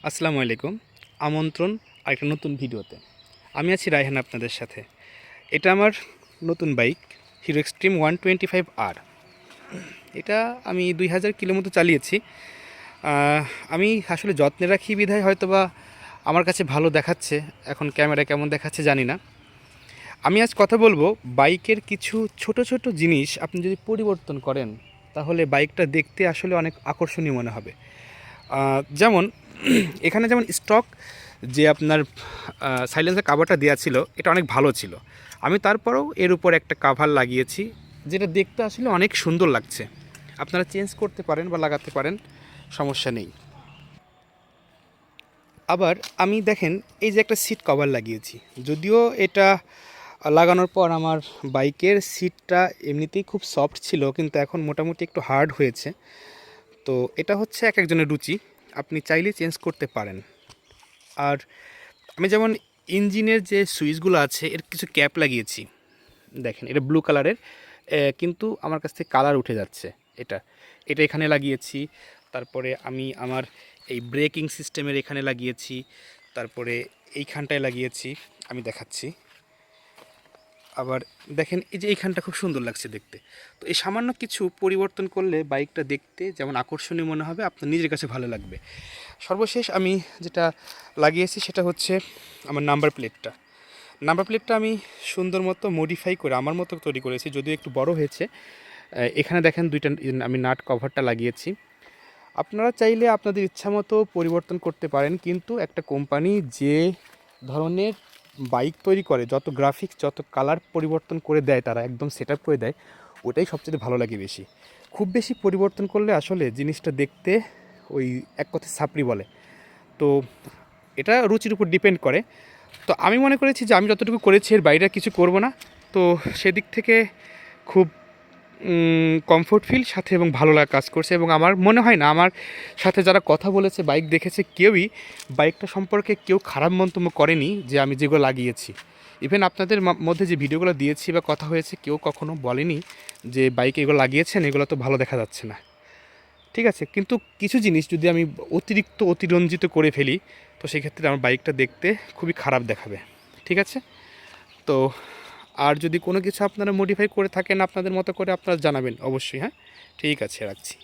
আসসালামু আলাইকুম। আমন্ত্রণ আরেকটা নতুন ভিডিওতে। আমি আছি রায়হান আপনাদের সাথে। এটা আমার নতুন বাইক হিরো এক্সট্রিম 125R। এটা আমি 2000 কিলো মতো চালিয়েছি। আমি আসলে যত্নে রাখি বিধায় হয়তোবা আমার কাছে ভালো দেখাচ্ছে। এখন ক্যামেরায় কেমন দেখাচ্ছে জানি না। আমি আজ কথা বলবো বাইকের কিছু ছোট ছোট জিনিস আপনি যদি পরিবর্তন করেন তাহলে বাইকটা দেখতে আসলে অনেক আকর্ষণীয় মনে হবে। যেমন এখানে যেমন স্টক যে আপনার সাইলেন্সার কাভারটা দেওয়া ছিল এটা অনেক ভালো ছিল। আমি তারপরেও এর উপর একটা কাভার লাগিয়েছি যেটা দেখতে আসলে অনেক সুন্দর লাগছে। আপনারা চেঞ্জ করতে পারেন বা লাগাতে পারেন, সমস্যা নেই। আবার আমি দেখেন এই যে একটা সিট কভার লাগিয়েছি, যদিও এটা লাগানোর পর আমার বাইকের সিটটা এমনিতেই খুব সফট ছিল, কিন্তু এখন মোটামুটি একটু হার্ড হয়েছে। তো এটা হচ্ছে এক একজনের রুচি, আপনি চাইলে চেঞ্জ করতে পারেন। আর আমি যেমন ইঞ্জিনের যে সুইচগুলো আছে এর কিছু ক্যাপ লাগিয়েছি, দেখেন এটা ব্লু কালারের, কিন্তু আমার কাছ থেকে কালার উঠে যাচ্ছে। এটা এটা এখানে লাগিয়েছি। তারপরে আমি আমার এই ব্রেকিং সিস্টেমের এখানে লাগিয়েছি, তারপরে এইখানটায় লাগিয়েছি, আমি দেখাচ্ছি। আবার দেখেন এই যে এইখানটা খুব সুন্দর লাগছে দেখতে। তো এই সামান্য কিছু পরিবর্তন করলে বাইকটা দেখতে যেমন আকর্ষণীয় মনে হবে, আপনার নিজের কাছে ভালো লাগবে। সর্বশেষ আমি যেটা লাগিয়েছি সেটা হচ্ছে আমার নাম্বার প্লেটটা আমি সুন্দর মতো মডিফাই করে আমার মতো তৈরি করেছি, যদিও একটু বড় হয়েছে। এখানে দেখেন দুইটা আমি নাট কভারটা লাগিয়েছি। আপনারা চাইলে আপনাদের ইচ্ছা মতো পরিবর্তন করতে পারেন, কিন্তু একটা কোম্পানি যে ধরনের বাইক তৈরি করে, যত গ্রাফিক্স যত কালার পরিবর্তন করে দেয়, তারা একদম সেট আপ করে দেয়, ওটাই সবচেয়ে ভালো লাগে বেশি। খুব বেশি পরিবর্তন করলে আসলে জিনিসটা দেখতে ওই এক কথায় সাপড়ি বলে। তো এটা রুচির উপর ডিপেন্ড করে। তো আমি মনে করেছি যে আমি যতটুকু করেছি এর বাইরে কিছু করব না। তো সেদিক থেকে খুব কমফোর্ট ফিল সাথে এবং ভালো লাগা কাজ করছে, এবং আমার মনে হয় না আমার সাথে যারা কথা বলেছে, বাইক দেখেছে, কেউই বাইকটা সম্পর্কে কেউ খারাপ মন্তব্য করেনি যে আমি যেগুলো লাগিয়েছি। ইভেন আপনাদের মধ্যে যে ভিডিওগুলো দিয়েছি বা কথা হয়েছে, কেউ কখনো বলেনি যে বাইক এগুলো লাগিয়েছেন, এগুলো তো ভালো দেখা যাচ্ছে না। ঠিক আছে, কিন্তু কিছু জিনিস যদি আমি অতিরঞ্জিত করে ফেলি, তো সেক্ষেত্রে আমার বাইকটা দেখতে খুবই খারাপ দেখাবে। ঠিক আছে, তো আর যদি কোনো কিছু আপনারা মডিফাই করে থাকেন আপনাদের মতো করে, আপনারা জানাবেন অবশ্যই। হ্যাঁ, ঠিক আছে, রাখছি।